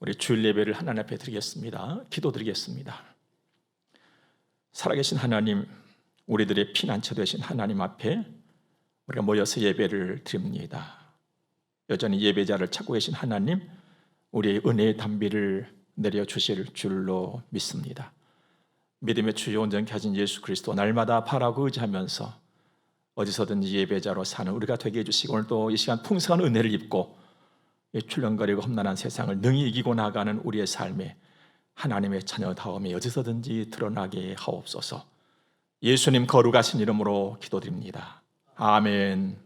우리 주일 예배를 하나님 앞에 드리겠습니다. 기도드리겠습니다. 살아계신 하나님, 우리들의 피난처 되신 하나님 앞에 우리가 모여서 예배를 드립니다. 여전히 예배자를 찾고 계신 하나님, 우리의 은혜의 담비를 내려주실 줄로 믿습니다. 믿음의 주요 온전케 하신 예수 그리스도 날마다 바라고 의지하면서 어디서든지 예배자로 사는 우리가 되게 해주시고, 오늘 또 이 시간 풍성한 은혜를 입고 출렁거리고 험난한 세상을 능히 이기고 나가는 우리의 삶에 하나님의 자녀다움이 어디서든지 드러나게 하옵소서. 예수님 거룩하신 이름으로 기도드립니다. 아멘.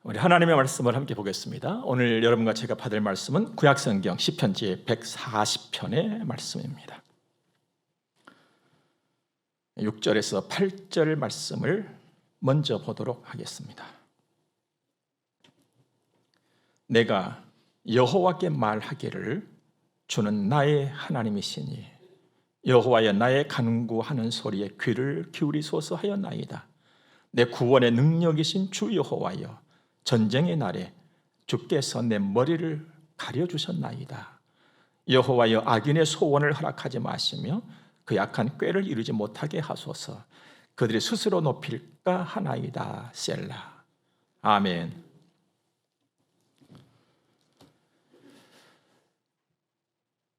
우리 하나님의 말씀을 함께 보겠습니다. 오늘 여러분과 제가 받을 말씀은 구약성경 시편지 140편의 말씀입니다. 6절에서 8절 말씀을 먼저 보도록 하겠습니다. 내가 여호와께 말하기를 주는 나의 하나님이시니 여호와여 나의 간구하는 소리에 귀를 기울이소서 하였나이다. 내 구원의 능력이신 주 여호와여 전쟁의 날에 주께서 내 머리를 가려주셨나이다. 여호와여 악인의 소원을 허락하지 마시며 그 약한 꾀를 이루지 못하게 하소서. 그들이 스스로 높일까 하나이다. 셀라. 아멘.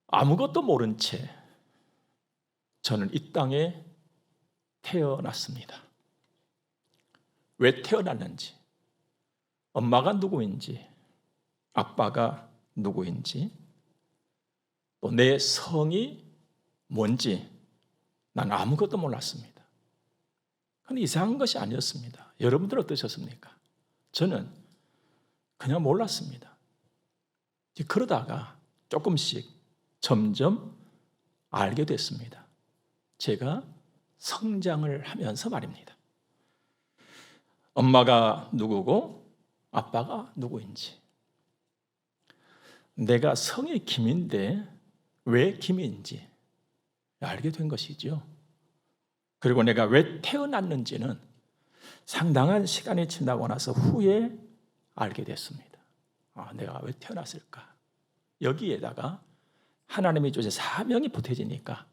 아무것도 모른 채 저는 이 땅에 태어났습니다. 왜 태어났는지, 엄마가 누구인지, 아빠가 누구인지, 또 내 성이 뭔지 난 아무것도 몰랐습니다. 그런데 이상한 것이 아니었습니다. 여러분들 어떠셨습니까? 저는 그냥 몰랐습니다. 그러다가 조금씩 점점 알게 됐습니다. 제가 성장을 하면서 말입니다. 엄마가 누구고 아빠가 누구인지, 내가 성이 김인데 왜 김인지 알게 된 것이죠. 그리고 내가 왜 태어났는지는 상당한 시간이 지나고 나서 후에 알게 됐습니다. 내가 왜 태어났을까? 여기에다가 하나님이 주신 사명이 보태지니까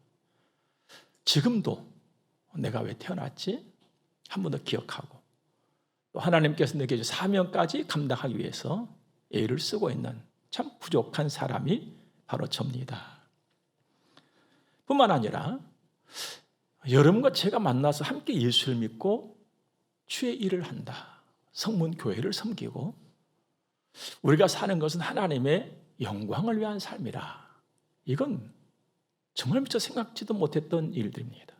지금도 내가 왜 태어났지? 한 번 더 기억하고, 또 하나님께서 내게 주신 사명까지 감당하기 위해서 애를 쓰고 있는 참 부족한 사람이 바로 접니다. 뿐만 아니라 여러분과 제가 만나서 함께 예수를 믿고 주의 일을 한다. 성문 교회를 섬기고 우리가 사는 것은 하나님의 영광을 위한 삶이라. 이건 정말 미처 생각지도 못했던 일들입니다.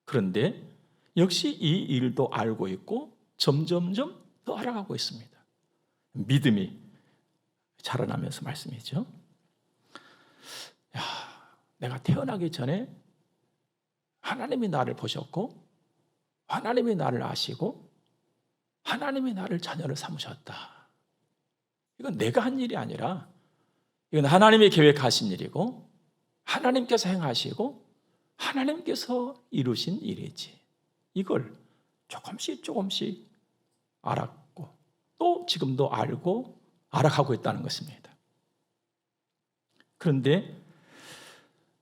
그런데 역시 이 일도 알고 있고 점점점 더 알아가고 있습니다. 믿음이 자라나면서 말씀이죠. 내가 태어나기 전에 하나님이 나를 보셨고 하나님이 나를 아시고 하나님이 나를 자녀를 삼으셨다. 이건 내가 한 일이 아니라 이건 하나님이 계획하신 일이고 하나님께서 행하시고 하나님께서 이루신 일이지. 이걸 조금씩 알았고 또 지금도 알고 알아가고 있다는 것입니다. 그런데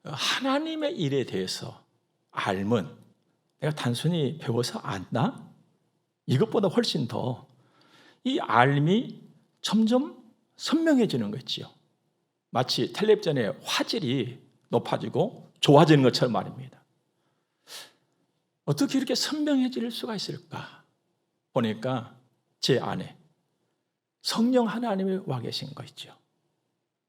하나님의 일에 대해서 알면 내가 단순히 배워서 안다? 이것보다 훨씬 더 이 알미 점점 선명해지는 거지요. 마치 텔레비전의 화질이 높아지고 좋아지는 것처럼 말입니다. 어떻게 이렇게 선명해질 수가 있을까? 보니까 제 안에 성령 하나님이 와 계신 거 있죠.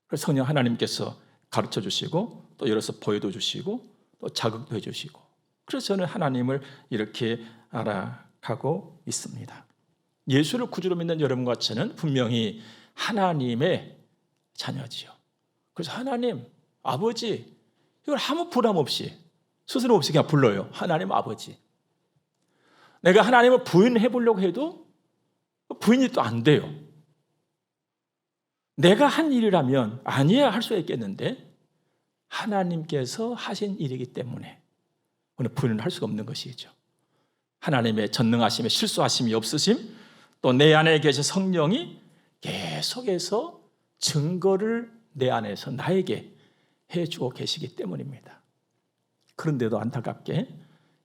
그래서 성령 하나님께서 가르쳐 주시고 또 열어서 보여도 주시고 또 자극도 해주시고, 그래서 저는 하나님을 이렇게 알아가고 있습니다. 예수를 구주로 믿는 여러분과 저는 분명히 하나님의 자녀지요. 그래서 하나님, 아버지, 이걸 아무 부담 없이 스스럼 없이 그냥 불러요. 하나님 아버지. 내가 하나님을 부인해 보려고 해도 부인이 또 안 돼요. 내가 한 일이라면 아니야 할 수 있겠는데 하나님께서 하신 일이기 때문에 오늘 부인을 할 수가 없는 것이죠. 하나님의 전능하심에 실수하심이 없으심, 또 내 안에 계신 성령이 계속해서 증거를 내 안에서 나에게 해주고 계시기 때문입니다. 그런데도 안타깝게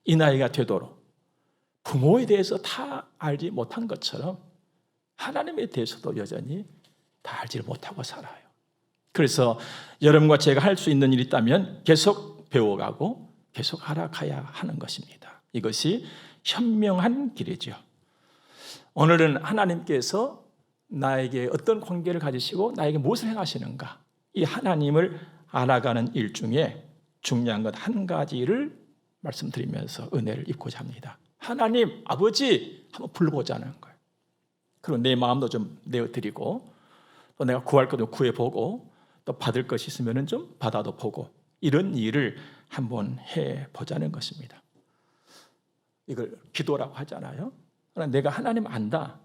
이 나이가 되도록 부모에 대해서 다 알지 못한 것처럼 하나님에 대해서도 여전히 다 알지 못하고 살아요. 그래서 여러분과 제가 할 수 있는 일이 있다면 계속 배워가고 계속 알아가야 하는 것입니다. 이것이 현명한 길이죠. 오늘은 하나님께서 나에게 어떤 관계를 가지시고 나에게 무엇을 행하시는가, 이 하나님을 알아가는 일 중에 중요한 것 한 가지를 말씀드리면서 은혜를 입고자 합니다. 하나님 아버지 한번 불러보자는 거예요. 그리고 내 마음도 좀 내어드리고 또 내가 구할 것도 구해보고 또 받을 것이 있으면 좀 받아도 보고 이런 일을 한번 해보자는 것입니다. 이걸 기도라고 하잖아요. 내가 하나님 안다.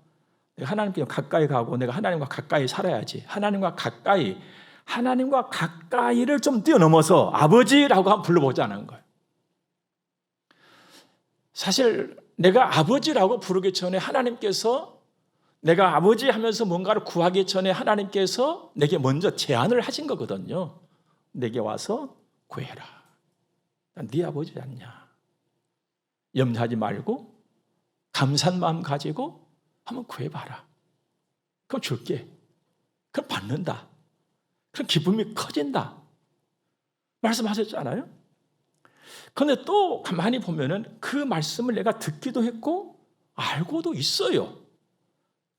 내가 하나님께 가까이 가고 내가 하나님과 가까이 살아야지. 하나님과 가까이를 좀 뛰어넘어서 아버지라고 한번 불러보자는 거예요. 사실 내가 아버지라고 부르기 전에 하나님께서 내가 아버지 하면서 뭔가를 구하기 전에 하나님께서 내게 먼저 제안을 하신 거거든요. 내게 와서 구해라. 난 네 아버지 않냐. 염려하지 말고 감사한 마음 가지고 한번 구해봐라. 그럼 줄게. 그럼 받는다. 그럼 기쁨이 커진다. 말씀하셨잖아요. 그런데 또 가만히 보면은 그 말씀을 내가 듣기도 했고 알고도 있어요.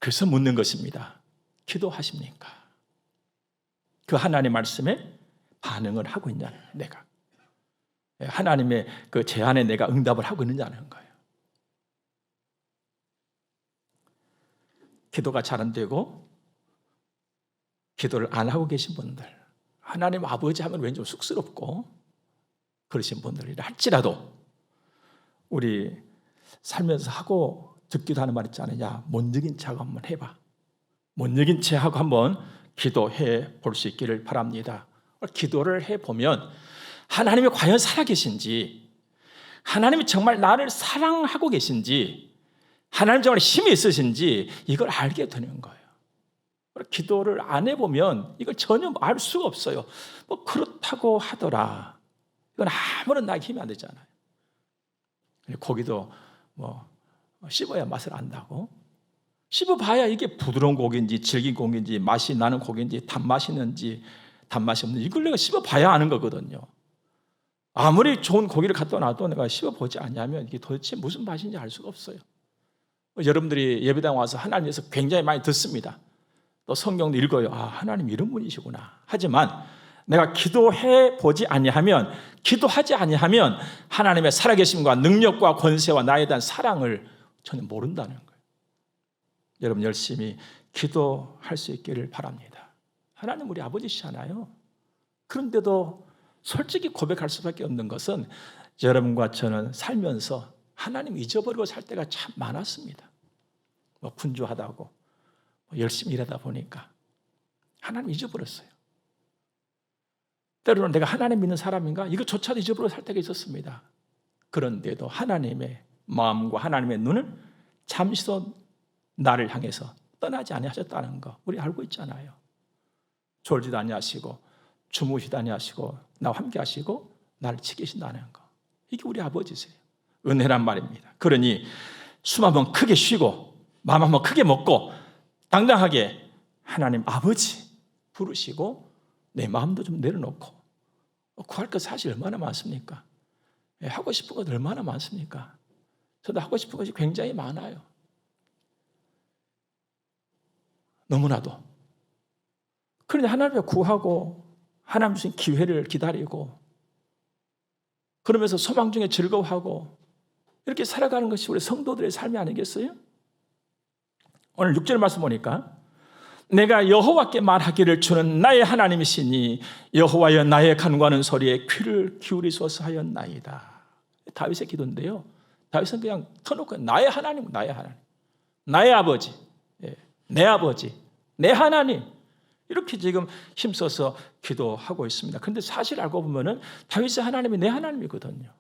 그래서 묻는 것입니다. 기도하십니까? 그 하나님의 말씀에 반응을 하고 있냐는 거예요. 내가 하나님의 그 제안에 내가 응답을 하고 있느냐는 거예요. 기도가 잘 안 되고 기도를 안 하고 계신 분들, 하나님 아버지 하면 왠지 좀 쑥스럽고 그러신 분들이라 할지라도 우리 살면서 하고 듣기도 하는 말 있지 않느냐. 못 이긴 체하고 한번 해봐. 못 이긴 체하고 한번 기도해 볼 수 있기를 바랍니다. 기도를 해보면 하나님이 과연 살아계신지, 하나님이 정말 나를 사랑하고 계신지, 하나님 정말 힘이 있으신지 이걸 알게 되는 거예요. 기도를 안 해보면 이걸 전혀 알 수가 없어요. 뭐 그렇다고 하더라. 이건 아무런 나에게 힘이 안 되잖아요. 고기도 뭐 씹어야 맛을 안다고. 씹어봐야 이게 부드러운 고기인지 질긴 고기인지 맛이 나는 고기인지 단맛이 있는지 단맛이 없는지 이걸 내가 씹어봐야 아는 거거든요. 아무리 좋은 고기를 갖다 놔도 내가 씹어보지 않냐면 이게 도대체 무슨 맛인지 알 수가 없어요. 여러분들이 예배당 와서 하나님에서 굉장히 많이 듣습니다. 또 성경도 읽어요. 아, 하나님 이런 분이시구나. 하지만 내가 기도해 보지 아니하면, 기도하지 아니하면 하나님의 살아계심과 능력과 권세와 나에 대한 사랑을 전혀 모른다는 거예요. 여러분 열심히 기도할 수 있기를 바랍니다. 하나님 우리 아버지시잖아요. 그런데도 솔직히 고백할 수밖에 없는 것은 여러분과 저는 살면서 하나님 잊어버리고 살 때가 참 많았습니다. 뭐 분주하다고 열심히 일하다 보니까 하나님 잊어버렸어요. 때로는 내가 하나님 믿는 사람인가? 이것조차도 잊어버리고 살 때가 있었습니다. 그런데도 하나님의 마음과 하나님의 눈은 잠시도 나를 향해서 떠나지 아니하셨다는 거 우리 알고 있잖아요. 졸지도 아니하시고 주무시도 아니하시고 나와 함께 하시고 나를 지키신다는 거. 이게 우리 아버지세요. 은혜란 말입니다. 그러니 숨 한번 크게 쉬고 마음 한번 크게 먹고 당당하게 하나님 아버지 부르시고 내 마음도 좀 내려놓고 구할 것 사실 얼마나 많습니까? 하고 싶은 것 얼마나 많습니까? 저도 하고 싶은 것이 굉장히 많아요. 너무나도. 그런데 하나님을 구하고 하나님 주신 기회를 기다리고 그러면서 소망 중에 즐거워하고 이렇게 살아가는 것이 우리 성도들의 삶이 아니겠어요? 오늘 6절 말씀 보니까 내가 여호와께 말하기를 주는 나의 하나님이시니 여호와여 나의 간구하는 소리에 귀를 기울이소서 하였나이다. 다윗의 기도인데요. 다윗은 그냥 터놓고 나의 하나님, 나의 하나님, 나의 아버지, 내 아버지, 내 하나님 이렇게 지금 힘써서 기도하고 있습니다. 그런데 사실 알고 보면은 다윗의 하나님이 내 하나님이거든요.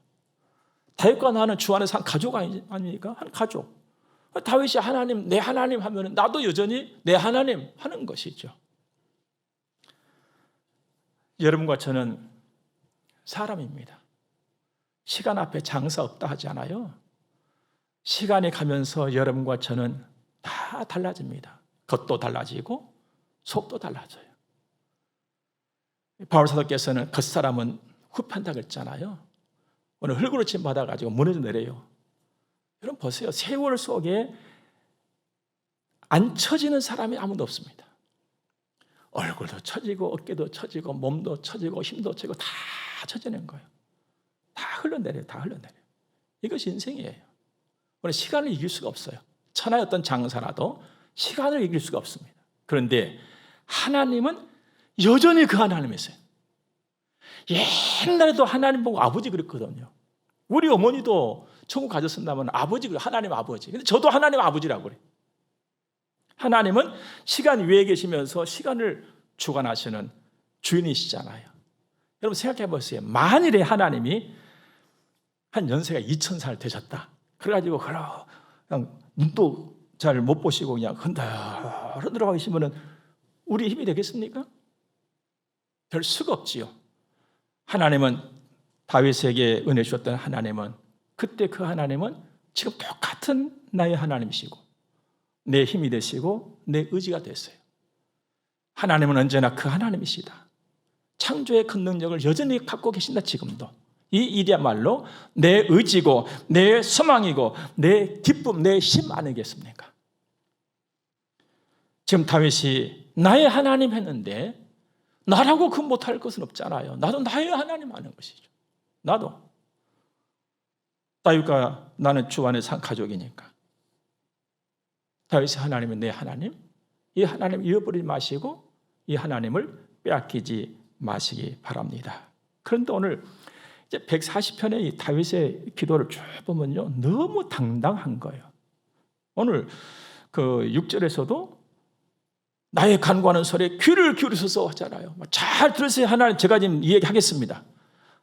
다윗과 나는 주 안에서 한 가족 아닙니까? 한 가족. 다윗이 하나님, 내 하나님 하면 나도 여전히 내 하나님 하는 것이죠. 여러분과 저는 사람입니다. 시간 앞에 장사 없다 하지 않아요? 시간이 가면서 여러분과 저는 다 달라집니다. 겉도 달라지고 속도 달라져요. 바울사도께서는 겉사람은 후편다 그랬잖아요. 오늘 흙으로 침 받아가지고 무너져 내려요. 여러분 보세요. 세월 속에 안 처지는 사람이 아무도 없습니다. 얼굴도 처지고 어깨도 처지고 몸도 처지고 힘도 처지고 다 처지는 거예요. 다 흘러내려요. 다 흘러내려요. 이것이 인생이에요. 우리 시간을 이길 수가 없어요. 천하의 어떤 장사라도 시간을 이길 수가 없습니다. 그런데 하나님은 여전히 그 하나님이세요. 옛날에도 하나님 보고 아버지 그랬거든요. 우리 어머니도 천국 가졌었다면 아버지, 하나님 아버지. 근데 저도 하나님 아버지라고 그래요. 하나님은 시간 위에 계시면서 시간을 주관하시는 주인이시잖아요. 여러분 생각해 보세요. 만일에 하나님이 한 연세가 2000살 되셨다. 그래가지고 그냥 눈도 잘 못 보시고 그냥 흔들어 계시면은 우리 힘이 되겠습니까? 별 수가 없지요. 하나님은 다윗에게 은혜 주셨던 하나님은 그때 그 하나님은 지금 똑같은 나의 하나님이시고 내 힘이 되시고 내 의지가 됐어요. 하나님은 언제나 그 하나님이시다. 창조의 큰 능력을 여전히 갖고 계신다. 지금도 이 일이야말로 내 의지고 내 소망이고 내 기쁨, 내 힘 아니겠습니까? 지금 다윗이 나의 하나님 했는데 나라고 그 못할 것은 없잖아요. 나도 나의 하나님 하는 것이죠. 나도 다윗과 나는 주 안에 산 가족이니까 다윗의 하나님은 내 하나님, 이 하나님 잃어버리지 마시고 이 하나님을 빼앗기지 마시기 바랍니다. 그런데 오늘 이제 140편의 이 다윗의 기도를 쭉 보면요, 너무 당당한 거예요. 오늘 그 6절에서도 나의 간구하는 소리에 귀를 기울이소서 하잖아요. 잘 들으세요. 하나님, 제가 지금 이야기하겠습니다.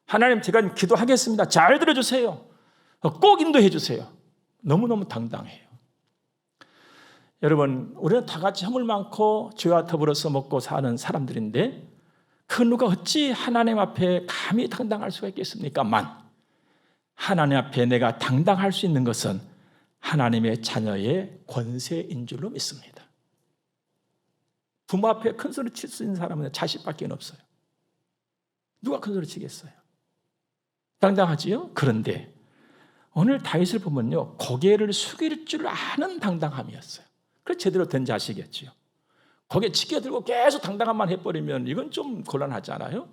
하나님, 제가 지금 기도하겠습니다. 잘 들어주세요. 꼭 인도해 주세요. 너무너무 당당해요. 여러분, 우리는 다 같이 허물 많고 죄와 더불어서 먹고 사는 사람들인데 그 누가 어찌 하나님 앞에 감히 당당할 수가 있겠습니까만 하나님 앞에 내가 당당할 수 있는 것은 하나님의 자녀의 권세인 줄로 믿습니다. 부모 앞에 큰 소리 칠 수 있는 사람은 자식밖에 없어요. 누가 큰 소리 치겠어요? 당당하지요? 그런데 오늘 다윗을 보면요, 고개를 숙일 줄 아는 당당함이었어요. 그래서 제대로 된 자식이었지요. 고개 치켜들고 계속 당당한 말 해버리면 이건 좀 곤란하잖아요.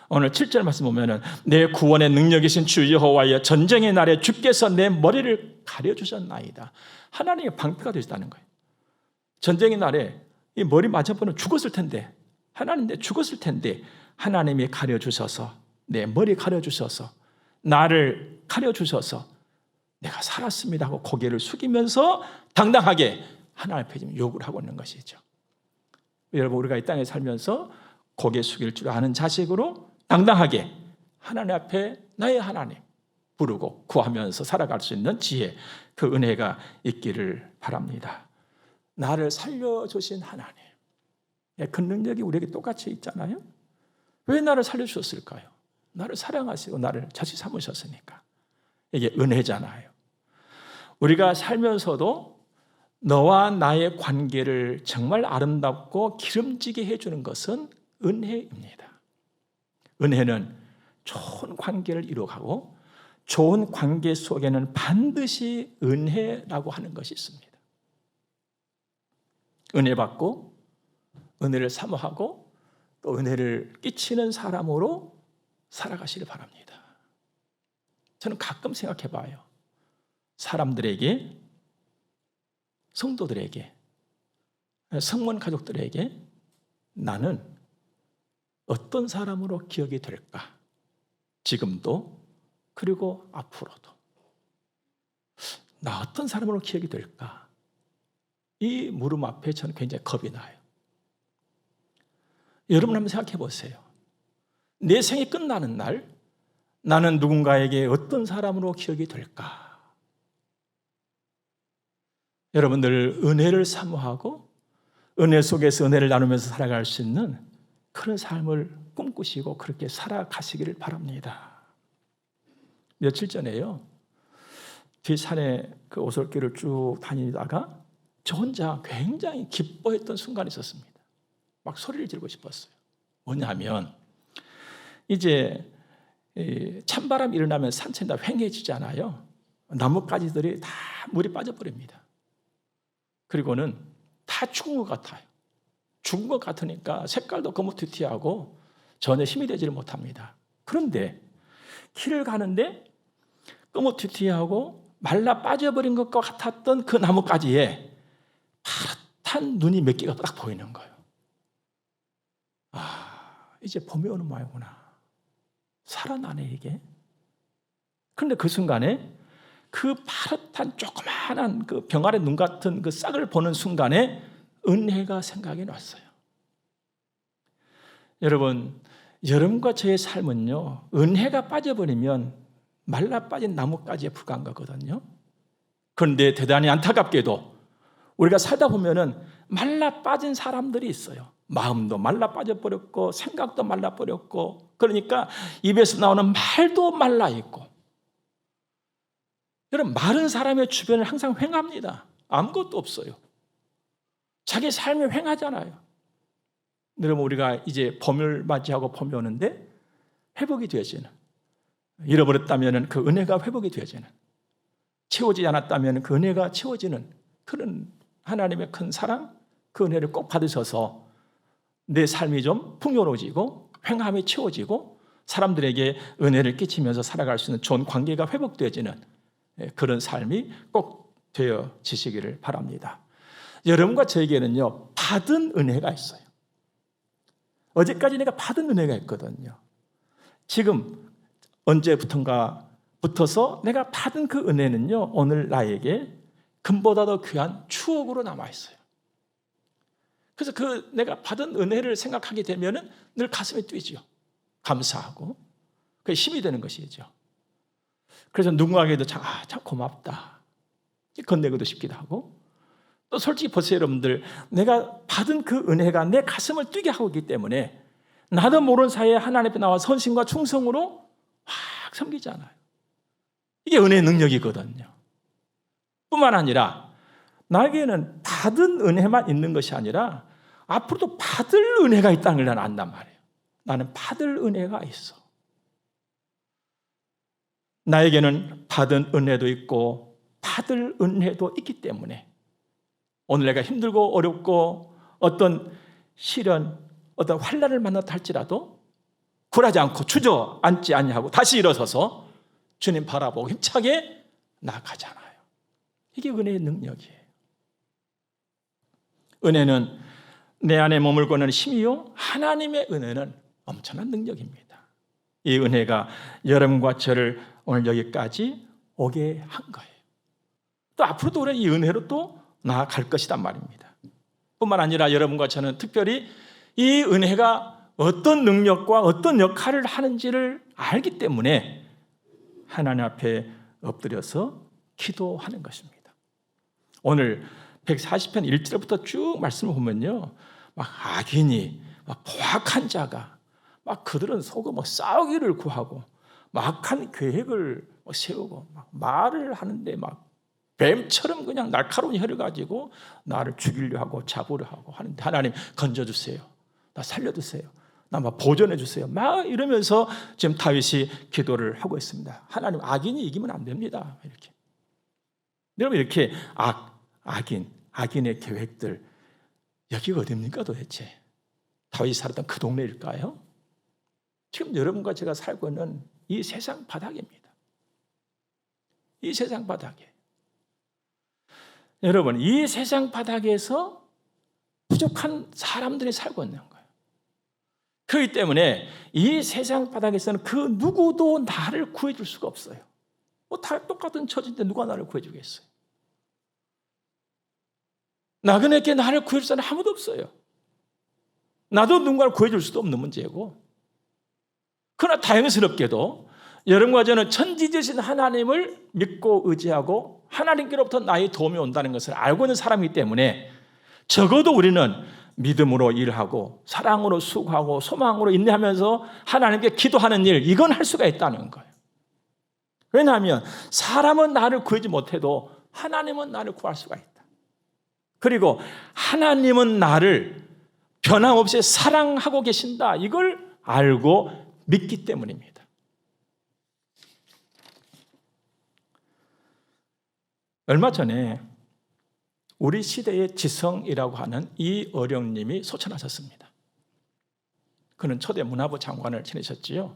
오늘 7절 말씀 보면은 내 구원의 능력이신 주 여호와여, 전쟁의 날에 주께서 내 머리를 가려주셨나이다. 하나님의 방패가 되셨다는 거예요. 전쟁의 날에 이 머리 맞아보면 죽었을 텐데, 하나님 내 죽었을 텐데 하나님이 가려주셔서, 내 머리 가려주셔서, 나를 가려주셔서 내가 살았습니다 하고 고개를 숙이면서 당당하게 하나님 앞에 지금 요구를 하고 있는 것이죠. 여러분, 우리가 이 땅에 살면서 고개 숙일 줄 아는 자식으로 당당하게 하나님 앞에 나의 하나님 부르고 구하면서 살아갈 수 있는 지혜, 그 은혜가 있기를 바랍니다. 나를 살려주신 하나님, 그 능력이 우리에게 똑같이 있잖아요. 왜 나를 살려주셨을까요? 나를 사랑하시고 나를 자식 삼으셨으니까. 이게 은혜잖아요. 우리가 살면서도 너와 나의 관계를 정말 아름답고 기름지게 해주는 것은 은혜입니다. 은혜는 좋은 관계를 이루어가고 좋은 관계 속에는 반드시 은혜라고 하는 것이 있습니다. 은혜 받고 은혜를 사모하고 또 은혜를 끼치는 사람으로 살아가시길 바랍니다. 저는 가끔 생각해 봐요. 사람들에게, 성도들에게, 성문 가족들에게 나는 어떤 사람으로 기억이 될까? 지금도 그리고 앞으로도 나 어떤 사람으로 기억이 될까? 이 물음 앞에 저는 굉장히 겁이 나요. 여러분 한번 생각해 보세요. 내 생이 끝나는 날 나는 누군가에게 어떤 사람으로 기억이 될까? 여러분 늘 은혜를 사모하고 은혜 속에서 은혜를 나누면서 살아갈 수 있는 그런 삶을 꿈꾸시고 그렇게 살아가시기를 바랍니다. 며칠 전에요, 뒷산에 그 오솔길을 쭉 다니다가 저 혼자 굉장히 기뻐했던 순간이 있었습니다. 막 소리를 지르고 싶었어요. 뭐냐면 이제 찬바람이 일어나면 산천이 다 휑해지잖아요. 나뭇가지들이 다 물이 빠져버립니다. 그리고는 다 죽은 것 같아요. 죽은 것 같으니까 색깔도 거무튀튀하고 전혀 힘이 되지를 못합니다. 그런데 길을 가는데 거무튀튀하고 말라 빠져버린 것과 같았던 그 나뭇가지에 파릇한 눈이 몇 개가 딱 보이는 거예요. 이제 봄이 오는 모양이구나. 살아나네 이게. 그런데 그 순간에 그 파릇한 조그마한 그 병아리 눈 같은 그 싹을 보는 순간에 은혜가 생각이 났어요. 여러분, 여러분과 저의 삶은요, 은혜가 빠져버리면 말라 빠진 나뭇가지에 불과한 거거든요. 그런데 대단히 안타깝게도 우리가 살다 보면은 말라 빠진 사람들이 있어요. 마음도 말라 빠져버렸고 생각도 말라 버렸고, 그러니까 입에서 나오는 말도 말라 있고. 여러분, 마른 사람의 주변을 항상 휑합니다. 아무것도 없어요. 자기 삶이 휑하잖아요. 여러분, 우리가 이제 봄을 맞이하고 봄이 오는데 회복이 되어지는, 잃어버렸다면 그 은혜가 회복이 되어지는, 채워지지 않았다면 그 은혜가 채워지는 그런 하나님의 큰 사랑, 그 은혜를 꼭 받으셔서 내 삶이 좀 풍요로워지고 휑함이 채워지고 사람들에게 은혜를 끼치면서 살아갈 수 있는 좋은 관계가 회복되어지는 그런 삶이 꼭 되어지시기를 바랍니다. 여러분과 저에게는요, 받은 은혜가 있어요. 어제까지 내가 받은 은혜가 있거든요. 지금 언제부턴가 붙어서 내가 받은 그 은혜는요, 오늘 나에게 금보다 더 귀한 추억으로 남아있어요. 그래서 그 내가 받은 은혜를 생각하게 되면은 늘 가슴이 뛰죠. 감사하고 그게 힘이 되는 것이죠. 그래서 누군가에게도 참 고맙다 건네기도 싶기도 하고, 또 솔직히 보세요 여러분들, 내가 받은 그 은혜가 내 가슴을 뛰게 하고 있기 때문에 나도 모르는 사이에 하나님 앞에 나와 선심과 충성으로 확 섬기잖아요. 이게 은혜의 능력이거든요. 뿐만 아니라 나에게는 받은 은혜만 있는 것이 아니라 앞으로도 받을 은혜가 있다는 걸 나는 안단 말이에요. 나는 받을 은혜가 있어. 나에게는 받은 은혜도 있고 받을 은혜도 있기 때문에 오늘 내가 힘들고 어렵고 어떤 시련, 어떤 환난을 만났다 할지라도 굴하지 않고 주저앉지 아니하고 다시 일어서서 주님 바라보고 힘차게 나아가잖아요. 이게 은혜의 능력이에요. 은혜는 내 안에 머물고 있는 힘이요, 하나님의 은혜는 엄청난 능력입니다. 이 은혜가 여러분과 저를 오늘 여기까지 오게 한 거예요. 또 앞으로도 우리는 이 은혜로 또 나아갈 것이란 말입니다. 뿐만 아니라 여러분과 저는 특별히 이 은혜가 어떤 능력과 어떤 역할을 하는지를 알기 때문에 하나님 앞에 엎드려서 기도하는 것입니다. 오늘 140편 1절부터 쭉 말씀을 보면요, 막 악인이, 막 포악한 자가, 막 그들은 속어 막 싸우기를 구하고, 막 악한 계획을 세우고, 막 말을 하는데 막 뱀처럼 그냥 날카로운 혀를 가지고 나를 죽이려 하고 잡으려 하고 하는데, 하나님 건져주세요, 나 살려주세요, 나 막 보존해 주세요, 막 이러면서 지금 다윗이 기도를 하고 있습니다. 하나님, 악인이 이기면 안 됩니다. 이렇게. 여러분, 이렇게 악인의 계획들, 여기가 어디입니까 도대체? 다윗이 살았던 그 동네일까요? 지금 여러분과 제가 살고 있는 이 세상 바닥입니다. 이 세상 바닥에, 여러분, 이 세상 바닥에서 부족한 사람들이 살고 있는 거예요. 그렇기 때문에 이 세상 바닥에서는 그 누구도 나를 구해줄 수가 없어요. 다 똑같은 처지인데 누가 나를 구해주겠어요? 나그네께 나를 구해줄 사람은 아무도 없어요. 나도 누군가를 구해줄 수도 없는 문제고, 그러나 다행스럽게도 여러분과 저는 천지지신 하나님을 믿고 의지하고 하나님께로부터 나의 도움이 온다는 것을 알고 있는 사람이기 때문에 적어도 우리는 믿음으로 일하고 사랑으로 수고하고 소망으로 인내하면서 하나님께 기도하는 일, 이건 할 수가 있다는 거예요. 왜냐하면 사람은 나를 구하지 못해도 하나님은 나를 구할 수가 있다. 그리고 하나님은 나를 변함없이 사랑하고 계신다. 이걸 알고 믿기 때문입니다. 얼마 전에 우리 시대의 지성이라고 하는 이어령님이 소천하셨습니다. 그는 초대 문화부 장관을 지내셨지요.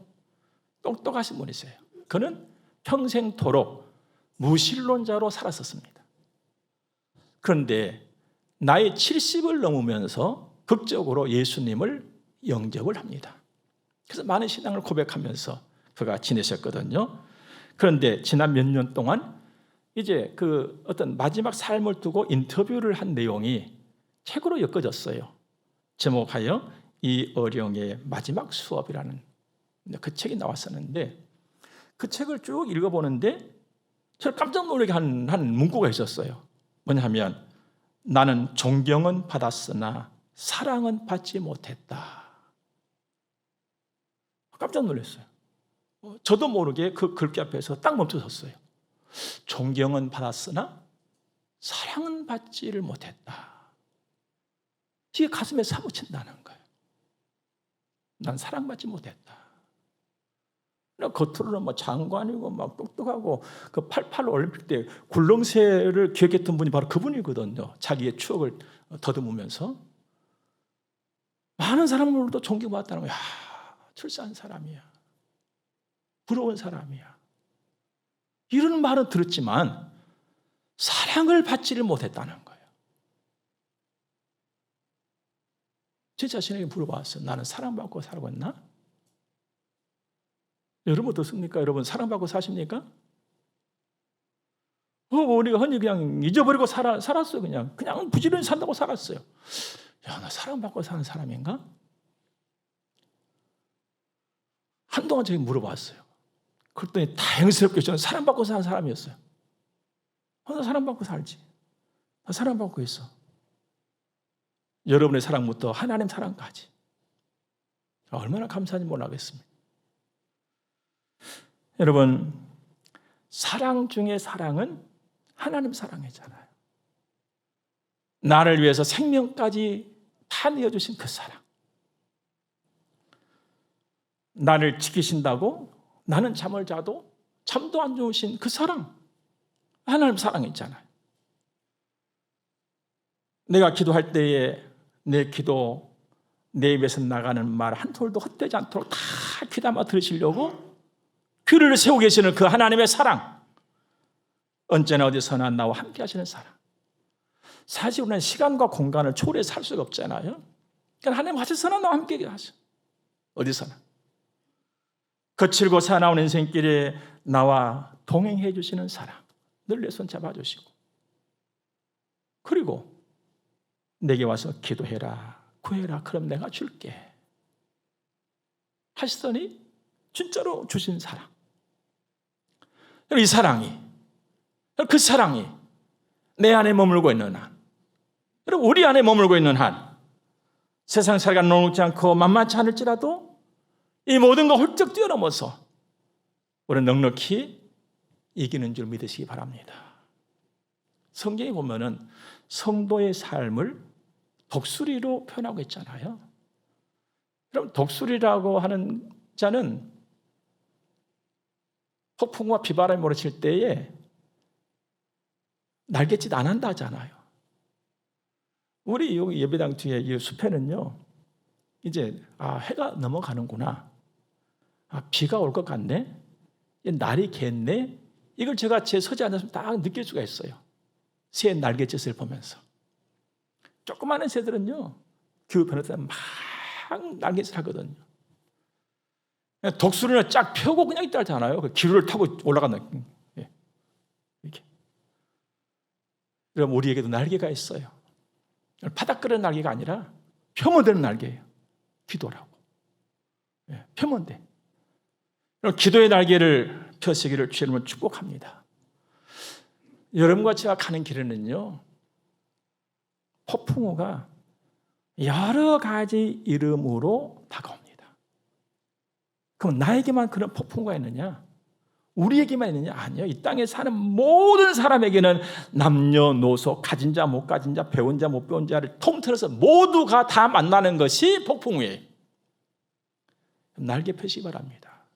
똑똑하신 분이세요. 그는 평생토록 무신론자로 살았었습니다. 그런데 나이 70을 넘으면서 극적으로 예수님을 영접을 합니다. 그래서 많은 신앙을 고백하면서 그가 지내셨거든요. 그런데 지난 몇 년 동안 이제 그 어떤 마지막 삶을 두고 인터뷰를 한 내용이 책으로 엮어졌어요. 제목하여 이어령의 마지막 수업이라는 그 책이 나왔었는데 그 책을 쭉 읽어보는데 저를 깜짝 놀라게 한 문구가 있었어요. 뭐냐 하면 나는 존경은 받았으나 사랑은 받지 못했다. 깜짝 놀랐어요. 저도 모르게 그 글귀 앞에서 딱 멈춰섰어요. 존경은 받았으나 사랑은 받지를 못했다. 이게 가슴에 사무친다는 거예요. 난 사랑받지 못했다. 겉으로는 뭐 장관이고 막 똑똑하고 그 88 올림픽 때 굴렁쇠를 기억했던 분이 바로 그분이거든요. 자기의 추억을 더듬으면서 많은 사람으로도 존경받았다는 거야. 출세한 사람이야. 부러운 사람이야. 이런 말은 들었지만 사랑을 받지를 못했다는 거예요. 제 자신에게 물어봤어요. 나는 사랑받고 살고 있나? 여러분 어떻습니까? 여러분 사랑받고 사십니까? 우리가 흔히 그냥 잊어버리고 살았어요. 그냥 부지런히 산다고 살았어요. 야, 나 사랑받고 사는 사람인가? 한동안 제가 물어봤어요. 그랬더니 다행스럽게 저는 사랑받고 사는 사람이었어요. 나 사랑받고 살지. 나 사랑받고 있어. 여러분의 사랑부터 하나님 사랑까지. 얼마나 감사한지 몰라겠습니다. 여러분, 사랑 중에 사랑은 하나님 사랑이잖아요. 나를 위해서 생명까지 다 내어주신 그 사랑. 나를 지키신다고 나는 잠을 자도 잠도 안 주무신 그 사랑. 하나님 사랑이잖아요. 내가 기도할 때에 내 기도, 내 입에서 나가는 말 한 톨도 헛되지 않도록 다 귀담아 들으시려고 귀를 세우고 계시는 그 하나님의 사랑. 언제나 어디서나 나와 함께 하시는 사랑. 사실 우리는 시간과 공간을 초월해서 살 수가 없잖아요. 그러니까 하나님 어디서나 나와 함께 하셔. 어디서나. 거칠고 사나운 인생길에 나와 동행해 주시는 사랑. 늘 내 손 잡아주시고. 그리고 내게 와서 기도해라, 구해라, 그럼 내가 줄게. 하시더니 진짜로 주신 사랑. 이 사랑이, 그 사랑이 내 안에 머물고 있는 한, 여러분 우리 안에 머물고 있는 한, 세상 살기가 녹록지 않고 만만치 않을지라도 이 모든 걸 훌쩍 뛰어넘어서 우리는 넉넉히 이기는 줄 믿으시기 바랍니다. 성경에 보면은 성도의 삶을 독수리로 표현하고 있잖아요. 그럼 독수리라고 하는 자는 폭풍과 비바람이 몰아칠 때에 날갯짓 안 한다 하잖아요. 우리 여기 예배당 뒤에 이 숲에는요, 이제 해가 넘어가는구나, 비가 올 것 같네, 날이 겠네, 이걸 제가 제 서재 앉아서 딱 느낄 수가 있어요. 새 날갯짓을 보면서. 조그마한 새들은요, 기후 변할 때 막 날갯짓 하거든요. 독수리는 쫙 펴고 그냥 있다잖아요. 그 기류를 타고 올라가는. 이렇게. 그럼 우리에게도 날개가 있어요. 바닥거리는 날개가 아니라 펴면 되는 날개예요. 기도라고. 펴면 돼. 기도의 날개를 펴시기를 주의 이름으로 축복합니다. 여러분과 제가 가는 길에는요, 폭풍우가 여러 가지 이름으로 다가옵니다. 그럼 나에게만 그런 폭풍우가 있느냐? 우리에게만 있느냐? 아니요. 이 땅에 사는 모든 사람에게는 남녀노소, 가진 자, 못 가진 자, 배운 자, 못 배운 자를 통틀어서 모두가 다 만나는 것이 폭풍우예요. 날개 펴시기 바랍니다.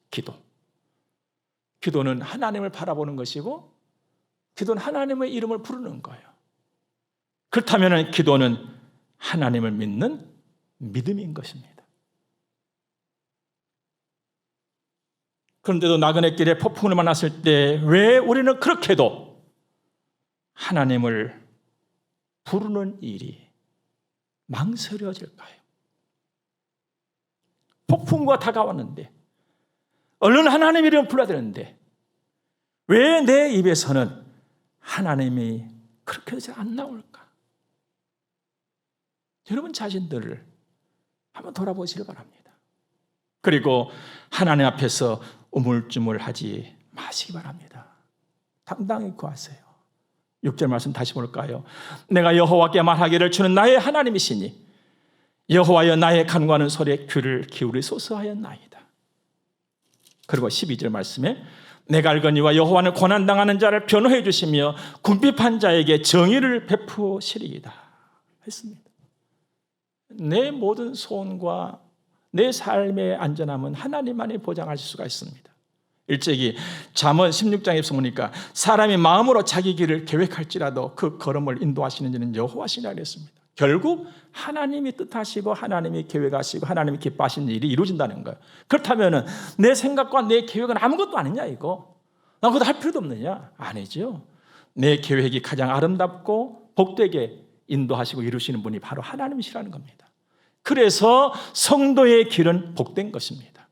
기도는 하나님을 바라보는 것이고, 기도는 하나님의 이름을 부르는 거예요. 그렇다면 기도는 하나님을 믿는 믿음인 것입니다. 그런데도 나그네 길에 폭풍을 만났을 때 왜 우리는 그렇게도 하나님을 부르는 일이 망설여질까요? 폭풍과 다가왔는데 얼른 하나님 이름을 불러야 되는데 왜 내 입에서는 하나님이 그렇게 잘 안 나올까? 여러분 자신들을 한번 돌아보시길 바랍니다. 그리고 하나님 앞에서 우물쭈물하지 마시기 바랍니다. 당당히 구하세요. 6절 말씀 다시 볼까요? 내가 여호와께 말하기를 주는 나의 하나님이시니 여호와여 나의 간구하는 소리에 귀를 기울이소서 하였나이다. 그리고 12절 말씀에 내가 알거니와 여호와는 고난당하는 자를 변호해 주시며 궁핍한 자에게 정의를 베푸시리이다 했습니다. 내 모든 소원과 내 삶의 안전함은 하나님만이 보장하실 수가 있습니다. 일찍이 잠언 16장에 보니까 사람이 마음으로 자기 길을 계획할지라도 그 걸음을 인도하시는 이는 여호와시라 그랬습니다. 결국 하나님이 뜻하시고 하나님이 계획하시고 하나님이 기뻐하시는 일이 이루어진다는 거예요. 그렇다면 내 생각과 내 계획은 아무것도 아니냐 이거? 나 그것도 할 필요도 없느냐? 아니죠. 내 계획이 가장 아름답고 복되게 인도하시고 이루시는 분이 바로 하나님이시라는 겁니다. 그래서 성도의 길은 복된 것입니다.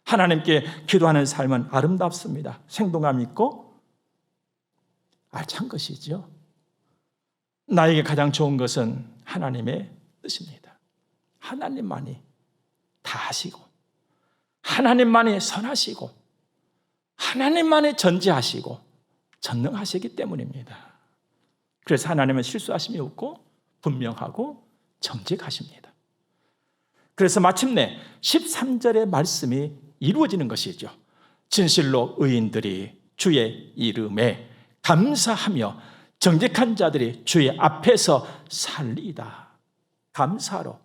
하나님께 기도하는 삶은 아름답습니다. 생동감 있고 알찬 것이죠. 나에게 가장 좋은 것은 하나님의 뜻입니다. 하나님만이 다 하시고 하나님만이 선하시고 하나님만이 전지하시고 전능하시기 때문입니다. 그래서 하나님은 실수하심이 없고 분명하고 정직하십니다. 그래서 마침내 13절의 말씀이 이루어지는 것이죠. 진실로 의인들이 주의 이름에 감사하며 정직한 자들이 주의 앞에서 살리이다. 감사로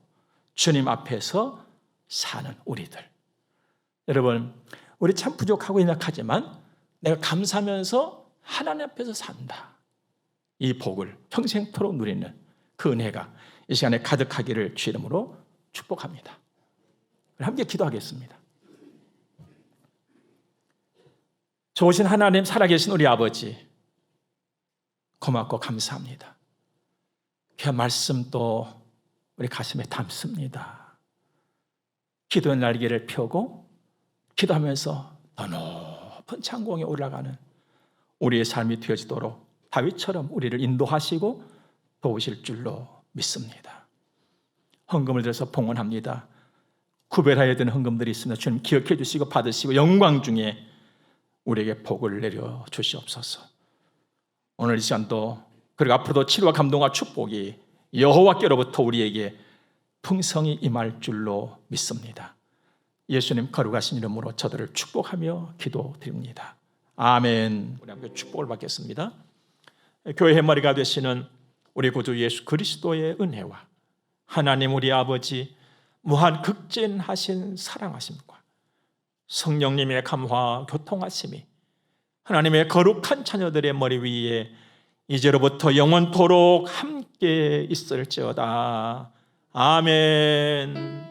주님 앞에서 사는 우리들. 여러분, 우리 참 부족하고 연약하지만 내가 감사하면서 하나님 앞에서 산다. 이 복을 평생토록 누리는 그 은혜가 이 시간에 가득하기를 주 이름으로 축복합니다. 함께 기도하겠습니다. 좋으신 하나님, 살아계신 우리 아버지, 고맙고 감사합니다. 그 말씀도 우리 가슴에 담습니다. 기도의 날개를 펴고 기도하면서 더 높은 창공에 올라가는 우리의 삶이 되어지도록 다윗처럼 우리를 인도하시고 도우실 줄로 믿습니다. 헌금을 들어서 봉헌합니다. 구별하여야 되는 헌금들이 있으면 주님 기억해 주시고 받으시고 영광 중에 우리에게 복을 내려 주시옵소서. 오늘 이 시간도 그리고 앞으로도 치료와 감동과 축복이 여호와께로부터 우리에게 풍성히 임할 줄로 믿습니다. 예수님 거룩하신 이름으로 저들을 축복하며 기도드립니다. 아멘. 우리 함께 축복을 받겠습니다. 교회의 머리가 되시는 우리 구주 예수 그리스도의 은혜와 하나님 우리 아버지 무한 극진하신 사랑하심과 성령님의 감화 교통하심이 하나님의 거룩한 자녀들의 머리 위에 이제로부터 영원토록 함께 있을지어다. 아멘.